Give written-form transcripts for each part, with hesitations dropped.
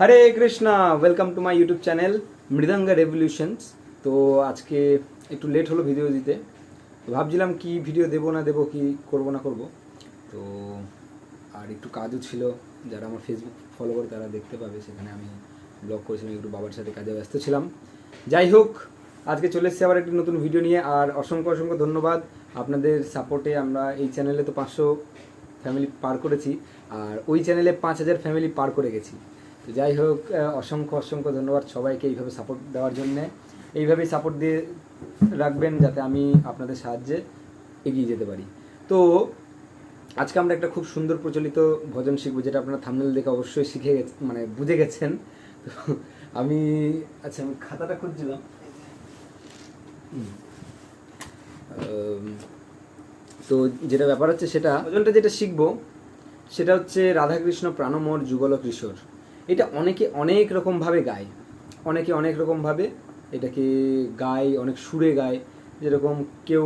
Hare Krishna, welcome to my YouTube channel Mridanga revolutions. তো আজকে একটু লেট হলো ভিডিও দিতে, তো ভাবছিলাম কি ভিডিও দেবো না দেবো, কি করব না করব। তো আর একটু কাজও ছিল, যারা আমার ফেসবুক ফলো করে তারা দেখতে পাবে, সেখানে আমি ব্লগ করেছিলাম, একটু বাবার সাথে কাজে ব্যস্ত ছিলাম। যাই হোক, আজকে চলে এসেছি আবার একটি নতুন ভিডিও নিয়ে। আর অসংখ্য অসংখ্য ধন্যবাদ আপনাদের সাপোর্টে। আমরা এই চ্যানেলে তো 500 ফ্যামিলি পার করেছি, আর ওই চ্যানেলে 5000 ফ্যামিলি পার করে গেছি। তো যাই হোক, অসংখ্য অসংখ্য ধন্যবাদ সবাইকে এইভাবে সাপোর্ট দেওয়ার জন্যে। এইভাবেই সাপোর্ট দিয়ে রাখবেন যাতে আমি আপনাদের সাহায্যে এগিয়ে যেতে পারি। তো আজকে আমরা একটা খুব সুন্দর প্রচলিত ভজন শিখবো, যেটা আপনারা থাম্বনেল দেখে অবশ্যই শিখে গেছেন, মানে বুঝে গেছেন। তো আমি খাতাটা খুঁজছিলাম। তো যেটা ব্যাপার হচ্ছে, সেটা ভজনটা যেটা শিখবো সেটা হচ্ছে রাধাকৃষ্ণ প্রাণমোর যুগল কিশোর। এটা অনেকে অনেক রকমভাবে গায়, অনেকে অনেক রকমভাবে এটাকে গায়, অনেক সুরে গায়। যেরকম কেউ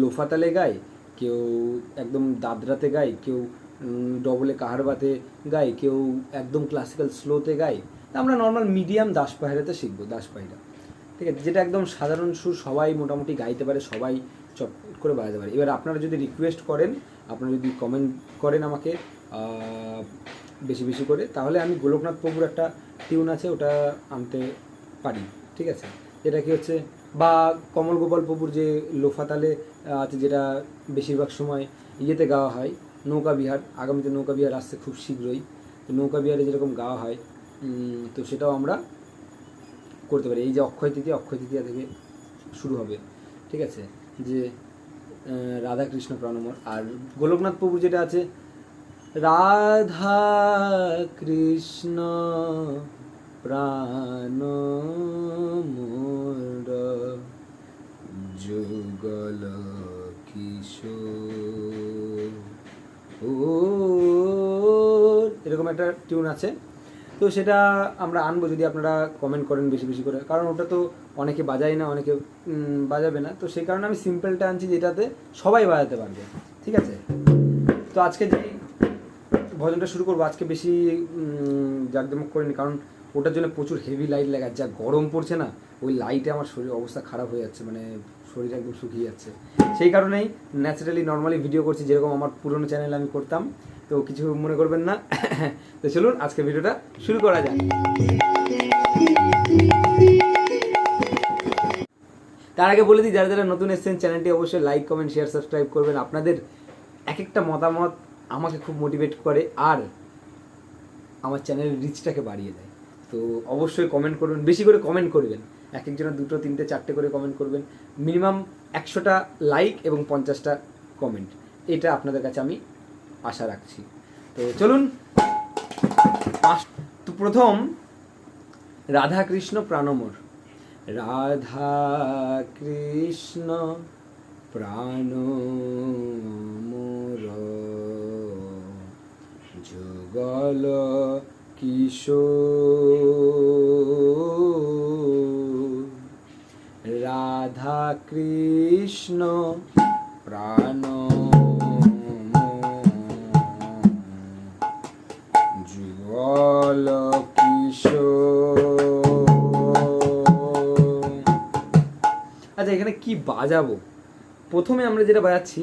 লোফাতালে গায়, কেউ একদম দাদরাতে গায়, কেউ ডবলে কাহারবাতে গায়, কেউ একদম ক্লাসিক্যাল স্লোতে গায়। আমরা নর্মাল মিডিয়াম দাস পায়রাতে শিখবো, দাস পায়রা, ঠিক আছে, যেটা একদম সাধারণ সুর, সবাই মোটামুটি গাইতে পারে, সবাই চট করে বাজাতে পারে। এবার আপনারা যদি রিকোয়েস্ট করেন, আপনারা যদি কমেন্ট করেন আমাকে বেশি বেশি করে, তাহলে আমি গোলকনাথ প্রভুর একটা টিউন আছে, ওটা আনতে পারি, ঠিক আছে। যেটা কি হচ্ছে, বা কমল গোপাল প্রভুর যে লোফাতালে আছে, যেটা বেশিরভাগ সময় ইয়েতে গাওয়া হয়, নৌকা বিহার। আগামীতে নৌকা বিহার আসছে খুব শীঘ্রই, তো নৌকা বিহারে যেরকম গাওয়া হয়, তো সেটাও আমরা করতে পারি। এই যে অক্ষয় তৃতীয়া থেকে শুরু হবে, ঠিক আছে, যে রাধাকৃষ্ণ প্রাণমোর। আর গোলকনাথ প্রভুর যেটা আছে, রাধা কৃষ্ণ প্রাণমোর যুগল কিশোর, এরকম একটা টিউন আছে। তো সেটা আমরা আনবো যদি আপনারা কমেন্ট করেন বেশি বেশি করে, কারণ ওটা তো অনেকে বাজায় না, অনেকে বাজাবে না। তো সেই কারণে আমি সিম্পলটা আনছি, যেটাতে সবাই বাজাতে পারবে, ঠিক আছে। তো আজকে যে ভজনটা শুরু করবো, আজকে বেশি জাঁকজমক করিনি, কারণ ওটার জন্য প্রচুর হেভি লাইট লাগা, যা গরম পড়ছে না, ওই লাইটে আমার শরীর অবস্থা খারাপ হয়ে যাচ্ছে, মানে শরীর একদম শুকিয়ে যাচ্ছে। সেই কারণেই ন্যাচারালি নর্মালি ভিডিও করছি, যেরকম আমার পুরনো চ্যানেলে আমি করতাম। তো কিছু মনে করবেন না। তো চলুন আজকে ভিডিওটা শুরু করা যায়। তার আগে বলে দিই, যারা যারা নতুন এসেছেন, চ্যানেলটি অবশ্যই লাইক, কমেন্ট, শেয়ার, সাবস্ক্রাইব করবেন। আপনাদের এক একটা মতামত আমাকে খুব মোটিভেট করে, আর আমার চ্যানেলের রিচটাকে বাড়িয়ে দেয়। তো অবশ্যই কমেন্ট করবেন, বেশি করে কমেন্ট করবেন। এক একজনের 2, 3, 4 করে কমেন্ট করবেন। মিনিমাম 100টা লাইক এবং 50টা কমেন্ট, এটা আপনাদের কাছে আমি আশা রাখছি। তো চলুন। তো প্রথম, রাধা কৃষ্ণ প্রাণমোর। রাধা কৃষ্ণ প্রাণমোর যুগল কিশোর, রাধা কৃষ্ণ প্রাণ যুগল কিশোর। আচ্ছা, এখানে কি বাজাবো? প্রথমে আমরা যেটা বাজাচ্ছি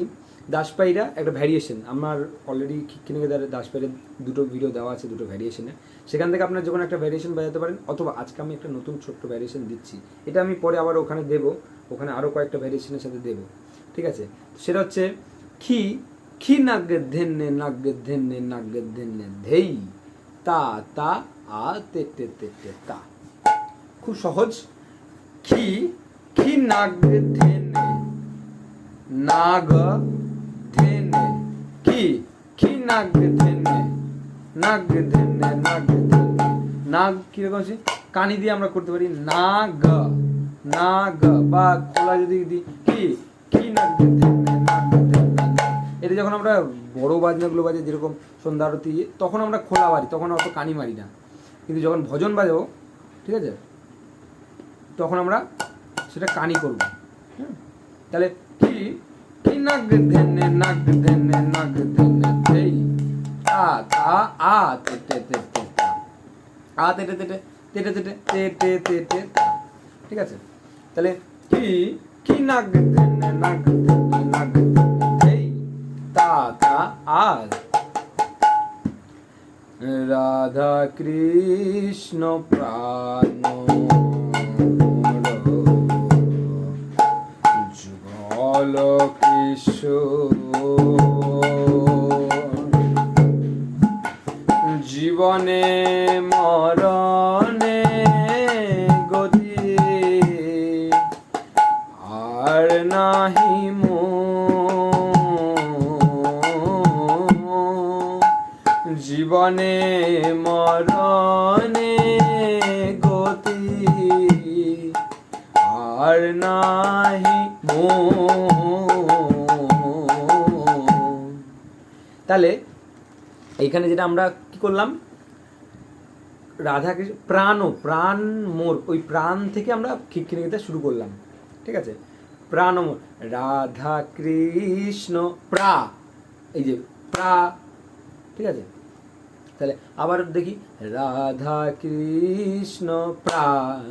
দাসপাইরা, একটা ভ্যারিয়েশন। আমার অলরেডি কিনে দাসপাইরা 2টো ভিডিও দেওয়া আছে, 2টো ভ্যারিয়েশনে। সেখান থেকে আপনার যখন একটা ভ্যারিয়েশন বাজাতে পারেন, অথবা আজকে আমি একটা নতুন ছোট্ট ভ্যারিয়েশন দিচ্ছি, এটা আমি পরে আবার ওখানে দেবো, ওখানে আরও কয়েকটা ভ্যারিয়েশনের সাথে দেবো, ঠিক আছে। সেটা হচ্ছে খি খি নাগ ধেন্নে নাগ ধেন্নে নাগ ধেন্নে ধেই তা তা আ তে তে তে তে তা। খুব সহজ। খি খি নাগ ধেন্নে নাগ ধেন্নে, কি খি নাগ ধেন্নে নাগ ধেন্নে নাগ ধেন্নে। নাগ কিরকম আছে, কানি দিয়ে আমরা করতে পারি নাগ নাগ, বা খোলা যদি দিই কি কি নাগ ধেন্নে নাগ ধেন্নে। এটা যখন আমরা বড় বাজনাগুলো বাজে, যেরকম সন্ধ্যা আরতি, তখন আমরা খোলা বাড়ি, তখন অত কানি মারি না। কিন্তু যখন ভজন বাজাবো, ঠিক আছে, তখন আমরা সেটা কানি করবো। হ্যাঁ, তাহলে কি কি নাগ ধেন্নে নাগ ধেন্নে নাগ ধেন্নে ধেই তা তা আ তে তে তে তে তা। আ তেটে তেটে তেটে তেটে তে তে তে তে তা। ঠিক আছে, তাহলে কি কি নাগ দেনে নাগ দেনে নাগ দেনে তা তা আজ রাধা কৃষ্ণ প্রাণ যুগল কিশোর জীবনে মরণে গতি আর নাহি জীবনে মরণে গতি আর নাহি তাহলে এইখানে যেটা আমরা কি করলাম, রাধা কৃষ্ণ প্রাণ মোর, ওই প্রাণ থেকে আমরা খিটখিনিতে শুরু করলাম। ঠিক আছে, প্রাণ মোর রাধা কৃষ্ণ প্রা, এই যে প্রা। ঠিক আছে, তাহলে আবার দেখি রাধা কৃষ্ণ প্রাণ।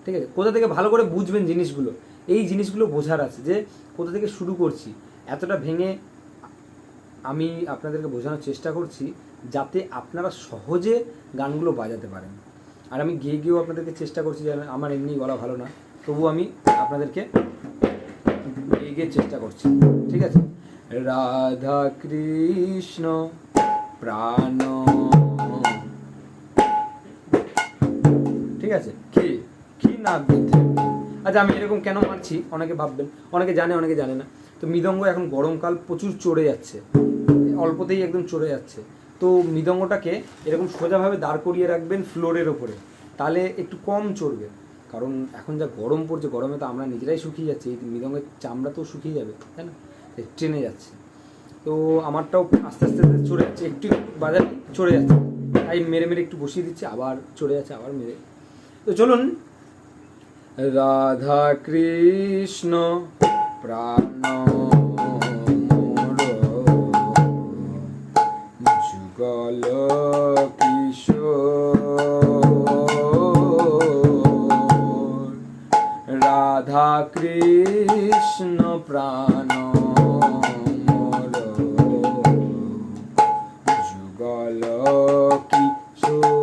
ঠিক আছে, কোথা থেকে ভালো করে বুঝবেন জিনিসগুলো, এই জিনিসগুলো বোঝার আছে যে কোথা থেকে শুরু করছি। এতটা ভেঙে আমি আপনাদেরকে বোঝানোর চেষ্টা করছি যাতে আপনারা সহজে গানগুলো বাজাতে পারেন। আর আমি গিয়ে গিয়েও আপনাদেরকে চেষ্টা করছি, যে আমার এমনি গলা ভালো না, তবু আমি আপনাদেরকে গিয়ে গিয়ে চেষ্টা করছি। ঠিক আছে, রাধা কৃষ্ণ প্রাণ। ঠিক আছে, কি কি না বুঝতে। আচ্ছা, আমি এরকম কেন মারছি অনেকে ভাববেন, অনেকে জানে অনেকে জানে না। তো মৃদঙ্গ এখন গরমকাল প্রচুর চড়ে যাচ্ছে, অল্পতেই একদম চড়ে যাচ্ছে। তো মৃদঙ্গটাকে এরকম সোজাভাবে দাঁড় করিয়ে রাখবেন ফ্লোরের ওপরে, তাহলে একটু কম চড়বে। কারণ এখন যা গরম পড়ছে, গরমে তো আমরা নিজেরাই শুকিয়ে যাচ্ছি, এই মৃদঙ্গের চামড়া তো শুকিয়ে যাবে, তাই না? ট্রেনে যাচ্ছে, তো আমারটাও আস্তে আস্তে চড়ে যাচ্ছে, একটু বাজার চড়ে যাচ্ছে, তাই মেরে মেরে একটু বসিয়ে দিচ্ছে, আবার চড়ে যাচ্ছে, আবার মেরে। তো চলুন, রাধা কৃষ্ণ প্রাণ যুগল কিশোর রাধা কৃষ্ণ প্রাণ যুগল কিশোর।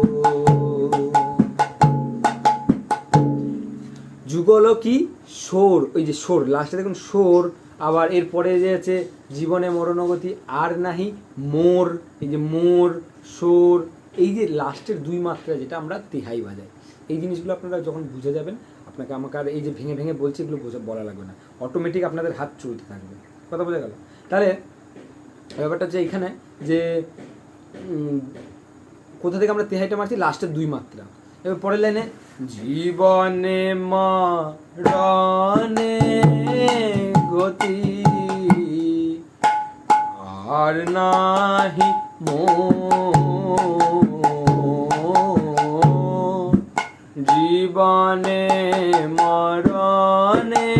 যুগল কি সোর, ওই যে সোর লাস্টে দেখুন সোর, আবার এরপরে যে আছে জীবনে মরণগতি আর নাহি মোর, এই যে মোর সোর, এই যে লাস্টের দুই মাত্রা যেটা আমরা তেহাই বাজাই, এই জিনিসগুলো আপনারা যখন বুঝে যাবেন, আপনাকে আমাকে আর এই যে ভেঙে ভেঙে বলছি এগুলো বলা লাগবে না, অটোমেটিক আপনাদের হাত চলতে থাকবে। কথা বোঝা গেল? তাহলে ব্যাপারটা হচ্ছে এইখানে যে কোথা থেকে আমরা তেহাইটা মারছি, লাস্টের দুই মাত্রা। এবার পরের লাইনে জীবনে মরণে গতি আর নাহি জীবনে মরণে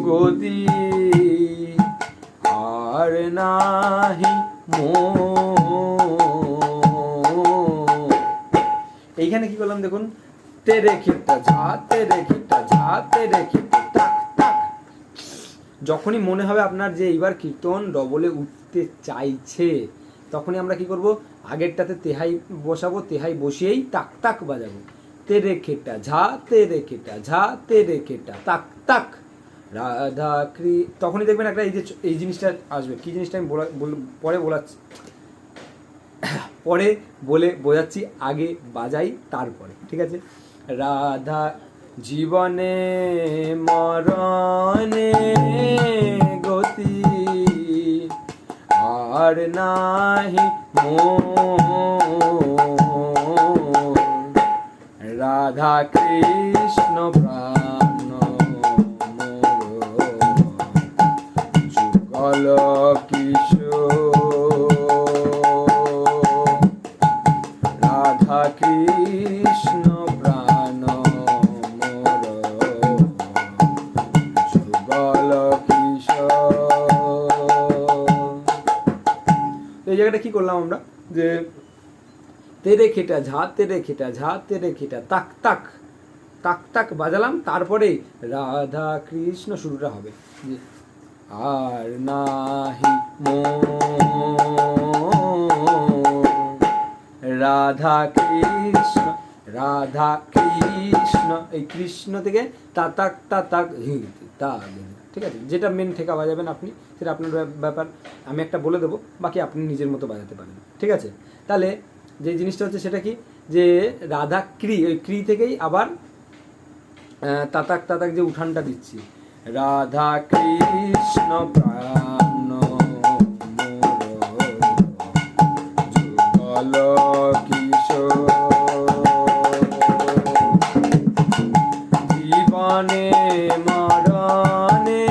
গতি আর নাহি এইখানে কি করলাম দেখুন, তেরে খিটটা ঝা তেরে খিটটা ঝা তেরে খিটটা টাক টাক। যখনই মনে হবে আপনার যে এইবার কীর্তন ডবলে উঠতে চাইছে, তখনই আমরা কি করব, আগেরটাতে তেহাই বসাবো, তেহাই বসিয়েই টাক টাক বাজাবো। তেরে খিটটা ঝা তেরে খিটটা ঝা তেরে খিটটা টাক টাক রাধা তখনই দেখবেন একটা এই জিনিসটা আসবে। কি জিনিসটা আমি পরে বলাচ্ছি, পরে বলে বোঝাচ্ছি, আগে বাজাই তারপরে। ঠিক আছে, রাধা জীবনে মরণে গতি আর নাহি রাধা কৃষ্ণ প্রাণ যুগল কিশোর রাধা কৃষ্ণ প্রাণ যুগল কিশোর। এই জায়গাটা কি করলাম আমরা, যে তেরে খেটা ঝা তেরে খেটা ঝা তেরে খেটা তাক তাক তাক তাক বাজালাম, তারপরে রাধা কৃষ্ণ শুরুটা হবে। যে আর নাহি রাধা কৃষ্ণ রাধা কৃষ্ণ, এই কৃষ্ণ থেকে তা তাক তা তাক তা, ঠিক আছে? যেটা মেন ঠেকা বাজাবেন আপনি, সেটা আপনার ব্যাপার। আমি একটা বলে দেবো, বাকি আপনি নিজের মতো বাজাতে পারেন, ঠিক আছে? তাহলে যে জিনিসটা হচ্ছে সেটা কি, যে রাধা ক্রি, ওই ক্রি থেকেই আবার তাতাক তাতাক যে উঠানটা দিচ্ছি, রাধা কৃষ্ণ প্রাণ যুগল কিশোর জীবনে মরণে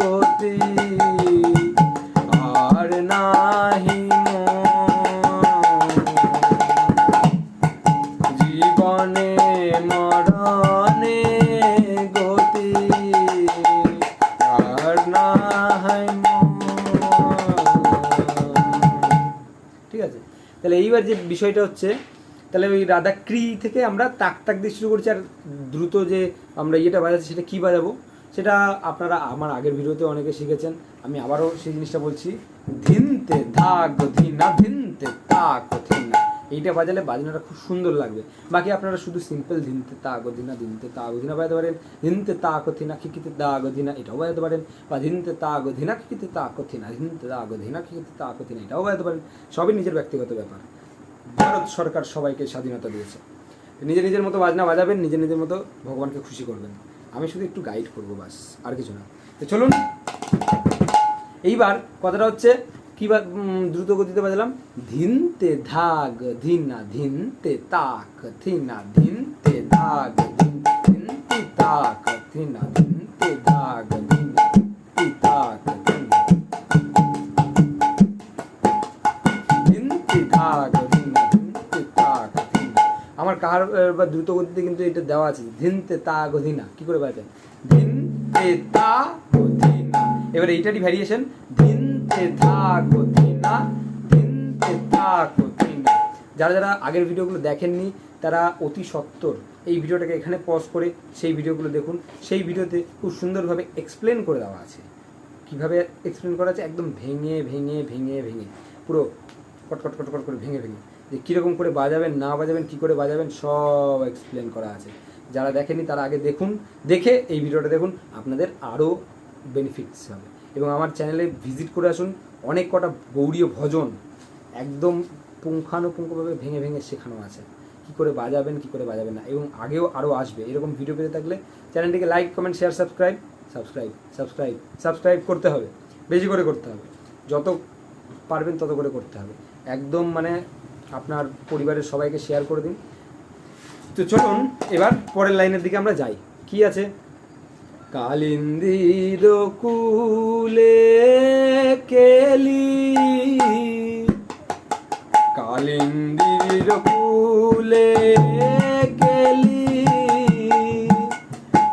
গতি আর নাহি জীবনে মরণে গতি আর নাহি। ঠিক আছে? তাহলে এইবার যে বিষয়টা হচ্ছে, তাহলে ওই রাধা ক্রি থেকে আমরা তাক তাক দিয়ে শুরু করছি। আর দ্রুত যে আমরা ইয়েটা বাজাচ্ছি, সেটা কী বাজাবো, সেটা আপনারা আমার আগের ভিডিওতে অনেকে শিখেছেন, আমি আবারও সেই জিনিসটা বলছি। ধিনতে ধাগ ধিনা, ধিনতে তাক ধিনা, এইটা বাজালে বাজনাটা খুব সুন্দর লাগবে। বাকি আপনারা শুধু সিম্পল ধিনতে তাক ধিনা, ধিনতে তাক ধিনা বাজাতে পারেন, ধিনতে তাক ধিনা খিকিতে দাগ ধিনা, এটাও বাজাতে পারেন, বা ধিনতে তাক ধিনা খিকিতে তাক ধিনা, ধিনতে দাগ ধিনা খিকিতে তাক ধিনা, এটাও বাজাতে পারেন। সবই নিজের ব্যক্তিগত ব্যাপার। ভারত সরকার সবাইকে স্বাধীনতা দিয়েছে, নিজের নিজের মতো বাজনা বাজাবেন, নিজের নিজের মতো ভগবানকে খুশি করবেন। আমি শুধু একটু গাইড করবো, বাস, আর কিছু না। তো চলুন, এইবার কথাটা হচ্ছে কি, দ্রুত গতিতে বাজালাম। ধিনতে ধাগ ধিনা, ধিনতে তাক ধিনা, ধিনতে ধাগ ধিনতে তাক ধিনা, ধিনতে ধাগ ধিনতে তাক ধিনা, ধিনতে ধাগ ধিনা, ধিনতে তাক ধিনা। আমার কার বা দ্রুত গতিতে কিন্তু এটা দেওয়া আছে, ধিনতে তাগ ধিনা। কি করে বাজাবেন? ধিনতে তাগ ধিনা। এবার এইটারই ভ্যারিয়েশন, ধিনতে ধাগ ধিনা, ধিনতে তাগ ধিনা। যারা যারা আগের ভিডিওগুলো দেখেননি, তারা অতি সত্বর এই ভিডিওটাকে এখানে পজ করে সেই ভিডিওগুলো দেখুন। সেই ভিডিওতে খুব সুন্দরভাবে এক্সপ্লেন করে দেওয়া আছে। কীভাবে এক্সপ্লেন করা আছে, একদম ভেঙে ভেঙে ভেঙে ভেঙে, পুরো কটকট কটকট করে ভেঙে ভেঙে, যে কীরকম করে বাজাবেন না বাজাবেন, কী করে বাজাবেন, সব এক্সপ্লেন করা আছে। যারা দেখেননি তারা আগে দেখুন, দেখে এই ভিডিওটা দেখুন, আপনাদের আরও বেনিফিটস হবে। এবং আমার চ্যানেলে ভিজিট করে আসুন, অনেক কটা গৌড়ীয় ভজন একদম পুঙ্খানুপুঙ্খভাবে ভেঙে ভেঙে শেখানো আছে, কী করে বাজাবেন, কী করে বাজাবেন না। এবং আগেও আরও আসবে এরকম ভিডিও পেতে থাকলে চ্যানেলটিকে like, comment, share, subscribe subscribe subscribe subscribe করতে হবে, বেশি করে করতে হবে, যত পারবেন তত করে করতে হবে। একদম মানে আপনার পরিবারের সবাইকে শেয়ার করে দিন। তো চলুন এবার পরের লাইনের দিকে আমরা যাই। কি আছে? কালিন্দির কুলে কেলি, কালিন্দির কুলে কেলি,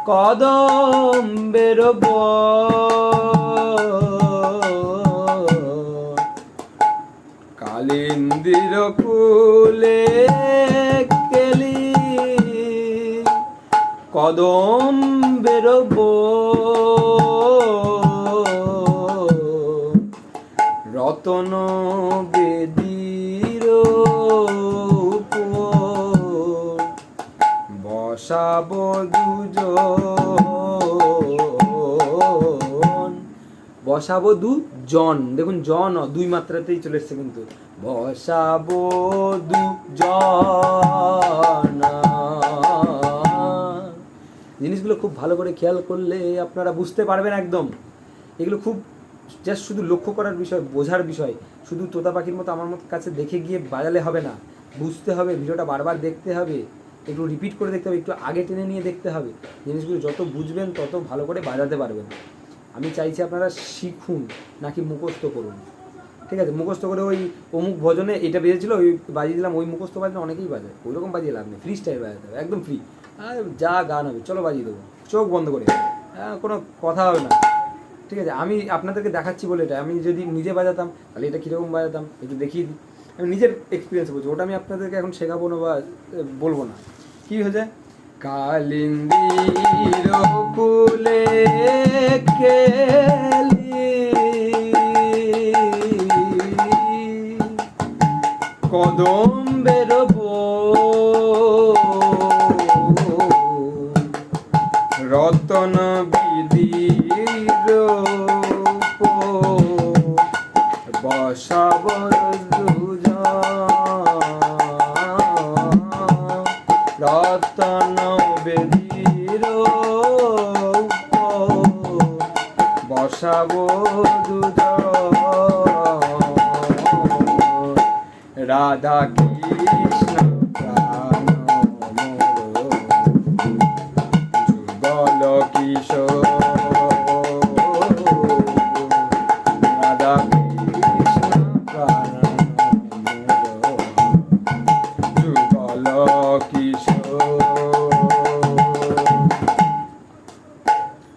কদম্বের কালিন্দির কুলে কেলি, কদম্বের রতন বেদির বসাব দুজন, বসাবো দুজন, দেখুন জন দুই মাত্রাতেই চলে এসছে কিন্তু, বসাবো দুজন। জিনিসগুলো খুব ভালো করে খেয়াল করলে আপনারা বুঝতে পারবেন একদম। এগুলো খুব জাস্ট শুধু লক্ষ্য করার বিষয়, বোঝার বিষয়। শুধু তোতা পাখির মতো আমার মতো কাছে দেখে গিয়ে বাজালে হবে না, বুঝতে হবে, ভিডিওটা বারবার দেখতে হবে, একটু রিপিট করে দেখতে হবে, একটু আগে টেনে নিয়ে দেখতে হবে। জিনিসগুলো যত বুঝবেন তত ভালো করে বাজাতে পারবেন। আমি চাইছি আপনারা শিখুন, নাকি মুখস্থ করুন। ঠিক আছে? মুখস্থ করে ওই অমুক ভজনে এটা বেজেছিল, ওই বাজিয়ে দিলাম, ওই মুখস্থ বাজলে অনেকেই বাজায়, ওই রকম বাজিয়ে লাভ নেই। ফ্রি স্টাইল বাজাতে হবে, একদম ফ্রি। আর যা গান হবে চলো বাজিয়ে দেবো, চোখ বন্ধ করে, কোনো কথা হবে না। ঠিক আছে? আমি আপনাদেরকে দেখাচ্ছি বলে এটা, আমি যদি নিজে বাজাতাম তাহলে এটা কীরকম বাজাতাম একটু দেখিয়ে দিই। আমি নিজের এক্সপিরিয়েন্স বলছি, ওটা আমি আপনাদেরকে এখন শেখাবো না বা বলবো না। কী হয়েছে, কালিন্দির কুলে কেলি কদম্বের রতন বিধির বসাবর রতন বেদির বসাব দুজ রাধা কৃষ্ণ প্রাণ যুগল কিশোর রাধা কৃষ্ণ প্রাণ যুগল কিশোর।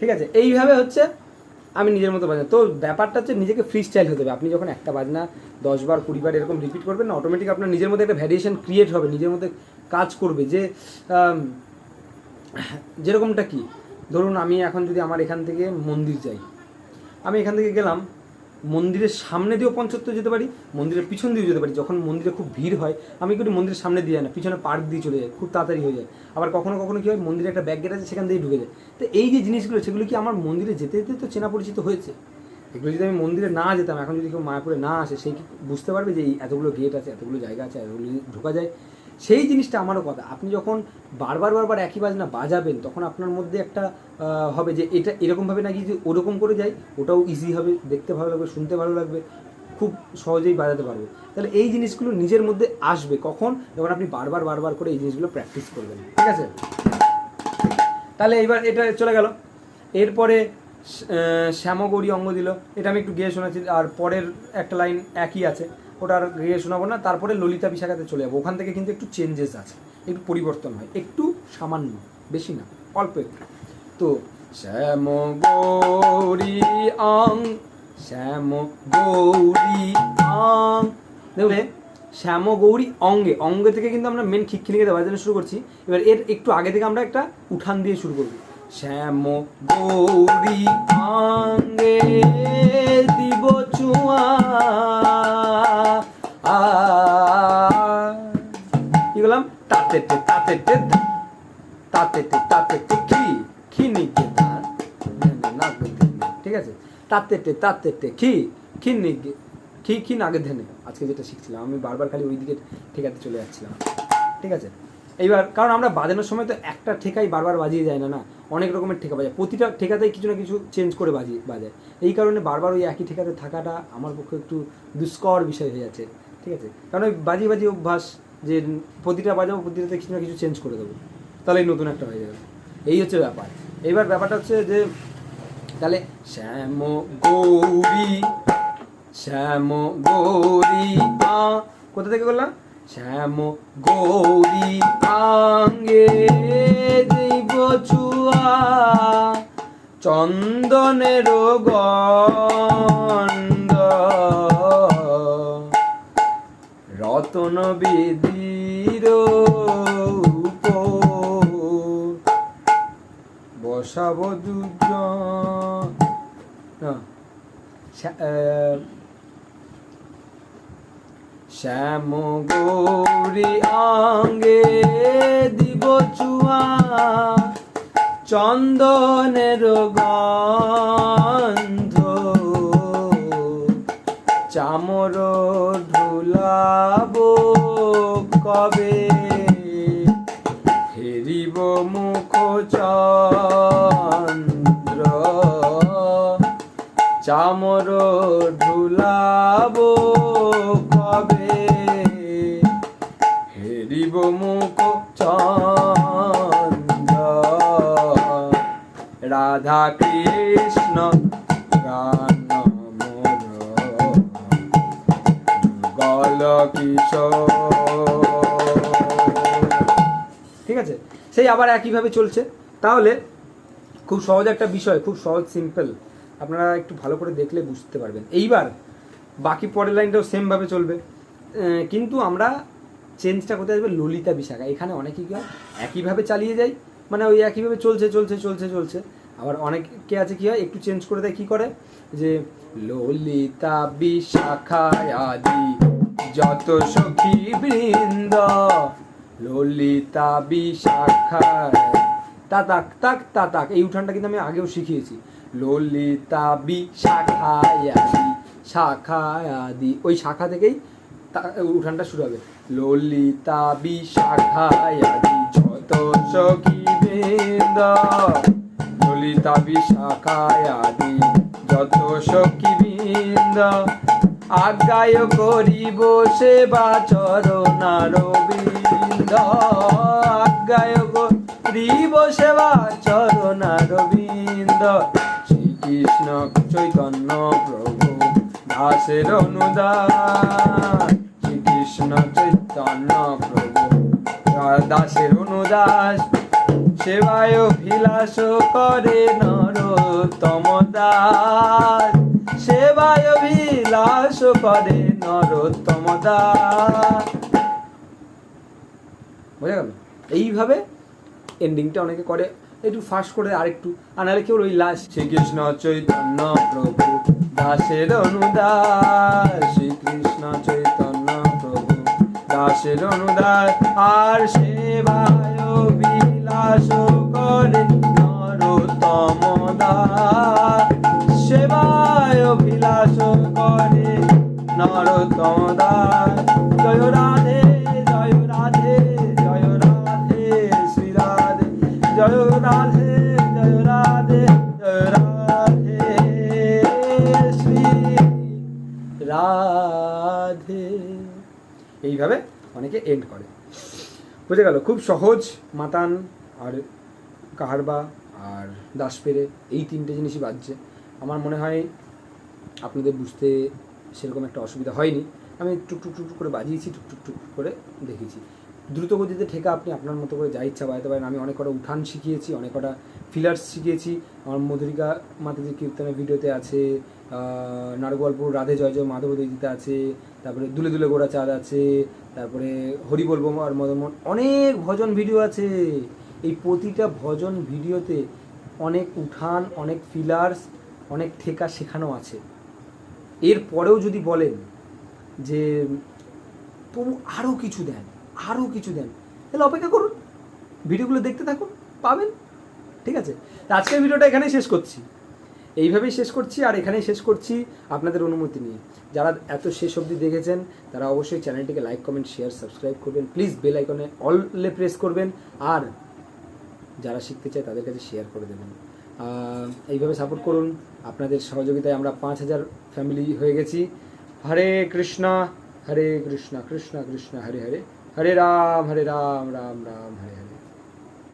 ঠিক আছে, এইভাবে হচ্ছে আমি নিজের মতো বাজনা। তো ব্যাপারটা হচ্ছে নিজেকে ফ্রি স্টাইল হতে হবে। আপনি যখন একটা বাজনা 10 বার 20 বার এরকম রিপিট করবেন না, অটোমেটিক আপনার নিজের মধ্যে একটা ভ্যারিয়েশন ক্রিয়েট হবে, নিজের মধ্যে কাজ করবে। যে যেরকমটা কি, ধরুন আমি এখন যদি আমার এখান থেকে মন্দির যাই, আমি এখান থেকে গেলাম, মন্দিরের সামনে দিয়েও পঞ্চত্তর যেতে পারি, মন্দিরের পিছন দিয়েও যেতে পারি। যখন মন্দিরে খুব ভিড় হয় আমি কিন্তু মন্দিরের সামনে দিয়ে না, পিছনে পার্ক দিয়ে চলে যায়, খুব তাড়াতাড়ি হয়ে যায়। আবার কখনো কখনো কী হয়, মন্দিরে একটা ব্যাক গেট আছে, সেখান দিয়ে ঢুকে যায়। তো এই যে জিনিসগুলো, সেগুলো কি আমার মন্দিরে যেতে যেতে তো চেনা পরিচিত হয়েছে। এগুলো যদি আমি মন্দিরে না যেতাম, এখন যদি কেউ মায়াপুরে না আসে, সেই কি বুঝতে পারবে যে এই এতগুলো গেট আছে, এতগুলো জায়গা আছে, এতগুলো ঢোকা যায়? সেই জিনিসটা আমারও কথা। আপনি যখন বারবার একই বাজনা বাজাবেন, তখন আপনার মধ্যে একটা হবে যে এটা এরকমভাবে না, যদি ওরকম করে যাই ওটাও ইজি হবে, দেখতে ভালো লাগবে, শুনতে ভালো লাগবে, খুব সহজেই বাজাতে পারবে। তাহলে এই জিনিসগুলো নিজের মধ্যে আসবে কখন, যখন আপনি বারবার করে এই জিনিসগুলো প্র্যাকটিস করবেন। ঠিক আছে, তাহলে এইবার এটা চলে গেল। এরপরে শ্যামগৌরী অঙ্গ দিল, এটা আমি একটু গেয়ে শোনাচ্ছি, আর পরের একটা লাইন একই আছে, ওটা আর গেয়ে শোনাবো না। তারপরে ললিতা বিশাখাতে চলে যাবো। ওখান থেকে কিন্তু একটু চেঞ্জেস আছে, একটু পরিবর্তন হয়, একটু সামান্য, বেশি না, অল্প একটু। তো শ্যামগৌরী অং, শ্যামগৌরী অং, দেখলে শ্যামগৌরী অঙ্গে, অঙ্গে থেকে কিন্তু আমরা মেন খিকখিনিকে বাজানো শুরু করছি। এবার এর একটু আগে থেকে আমরা একটা উঠান দিয়ে শুরু করবো। শ্যামগৌরী অঙ্গে দিব চুয়া, কি বললাম, তাতে তাতে তাতে তাতে খি খিনিকে ধান, ঠিক আছে, তাতে খি খিনিকে খি নাগে ধেনে। আজকে যেটা শিখছিলাম আমি, বারবার খালি ওই দিকে ঠেকাতে চলে যাচ্ছিলাম। ঠিক আছে, এইবার কারণ আমরা বাজানোর সময় তো একটা ঠেকাই বারবার বাজিয়ে যায় না, অনেক রকমের ঠেকা বাজায়, প্রতিটা ঠেকাতেই কিছু না কিছু চেঞ্জ করে বাজায়। এই কারণে বারবার ওই একই ঠেকাতে থাকাটা আমার পক্ষে একটু দুষ্কর বিষয় হয়ে যাচ্ছে। ঠিক আছে, কারণ ওই বাজিয়ে অভ্যাস, যে প্রতিটা বাজাবো, প্রতিটাতে কিছু না কিছু চেঞ্জ করে দেবো, তাহলেই নতুন একটা হয়ে যাবে। এই হচ্ছে ব্যাপার। এইবার ব্যাপারটা হচ্ছে যে তাহলে শ্যামগৌরী কোথা থেকে বললাম, শ্যামগৌরী আঙ্গে দিব চুয়া, চন্দনের গন্ধ রতন বেদির বসাব দুজন, শ্যামগৌরী আঙ্গে দিব চুয়া, চন্দনের গন্ধ চামর ঢুলাব কবে, হেরিব মুখ চন্দ্র চামর ঢুলাব কবে, হেরিব মুখ চন্দ্র রাধা কৃষ্ণ গান মোর যুগল কিশোর। ঠিক আছে, সেই আবার একইভাবে চলছে। তাহলে খুব সহজ একটা বিষয়, খুব সহজ, সিম্পল, আপনারা একটু ভালো করে দেখলে বুঝতে পারবেন। এইবার বাকি পরের লাইনটাও সেমভাবে চলবে। কিন্তু আমরা চেঞ্জটা কোথায় আসবে, ললিতা বিশাখা। এখানে অনেকেই কি হয় একইভাবে চালিয়ে যায়, মানে ওই একইভাবে চলছে চলছে চলছে চলছে। আবার অনেকে আছে কি হয় একটু চেঞ্জ করে দেয়, কি করে যে ললিতা বিশাখায় আদি যত সখী বৃন্দ, ললিতা বিশাখায় তাতাক তাক তাতাক, এই উঠানটা কিন্তু আমি আগেও শিখিয়েছি। ললিতা বিশাখায় আদি, শাখায় আদি, ওই শাখা থেকেই উঠানটা শুরু হবে। ললিতা বিশাখায় আদি যত সখী বৃন্দ, ললিতা বিশাখায় আদি যত সখী বৃন্দ, আজ্ঞায় করিব সেবা চরণারবিন্দ, আজ্ঞায় করিব সেবা চরণারবিন্দ, শ্রীকৃষ্ণ চৈতন্য প্রভু দাসের অনুদান, শ্রীকৃষ্ণ চৈতন্য প্রভু দাসের অনুদাস, সেবায় অভিলাষ করে নরোত্তম দাস, সেবায় অভিলাষ করে নরোত্তম দাস। বোঝা গেল? এইভাবে এন্ডিংটা অনেকে করে একটু ফাস্ট করে আরেকটু, আর নাহলে কেউ ওই লাস্ট শ্রীকৃষ্ণ চৈতন্য প্রভু দাসের অনুদাস, শ্রীকৃষ্ণ চৈতন্য প্রভু দাসের অনুদাস, আর সেবায় বিলাস করে নরোত্তম দাস, সেবায় বিলাস করে নরোত্তম দাস। জয় রাধে জয় রাধে জয় রাধে শ্রী রাধে, জয় রাধে জয় রাধে জয় রাধে শ্রী রাধে। এইভাবে অনেকে এন্ড করে। বুঝে গেল? খুব সহজ। মাতান আর কাহারবা আর দাসপেরে, এই তিনটে জিনিসই বাজছে। আমার মনে হয় আপনাদের বুঝতে সেরকম একটা অসুবিধা হয়নি। আমি টুকটুক টুকটুক করে বাজিয়েছি, টুকটুক টুক করে দেখেছি। দ্রুত গতিতে ঠেকা আপনি আপনার মতো করে যা ইচ্ছা বাজাতে পারেন। আমি অনেক কটা উঠান শিখিয়েছি, অনেক কটা ফিলার্স শিখিয়েছি। আমার মধুরিকা মাতাজির কীর্তনের ভিডিওতে আছে, নারগোয়ালপুর রাধে জয় জয় মাধব দিদিতে আছে, তারপরে দুলে দুলে গোড়া চাঁদ আছে, তারপরে হরি বলবো আর মদনমোহন, অনেক ভজন ভিডিও আছে। এই প্রতিটা ভজন ভিডিওতে অনেক উঠান, অনেক ফিলার্স, অনেক ঠেকা শেখানো আছে। এরপরেও যদি বলেন যে প্রভু আরও কিছু দেন, আরও কিছু দেন, তাহলে অপেক্ষা করুন, ভিডিওগুলো দেখতে থাকুন, পাবেন। ঠিক আছে? আজকের ভিডিওটা এখানেই শেষ করছি, এইভাবেই শেষ করছি, আর এখানেই শেষ করছি আপনাদের অনুমতি নিয়ে। যারা এত শেষ অবধি দেখেছেন তারা অবশ্যই চ্যানেলটিকে লাইক কমেন্ট শেয়ার সাবস্ক্রাইব করবেন, প্লিজ বেল আইকনে অলে প্রেস করবেন, আর যারা শিখতে চায় তাদের কাছে শেয়ার করে দেবেন। এইভাবে সাপোর্ট করুন। আপনাদের সহযোগিতায় আমরা 5000 ফ্যামিলি হয়ে গেছি। হরে কৃষ্ণ কৃষ্ণ কৃষ্ণ হরে হরে, হরে রাম রাম রাম হরে হরে।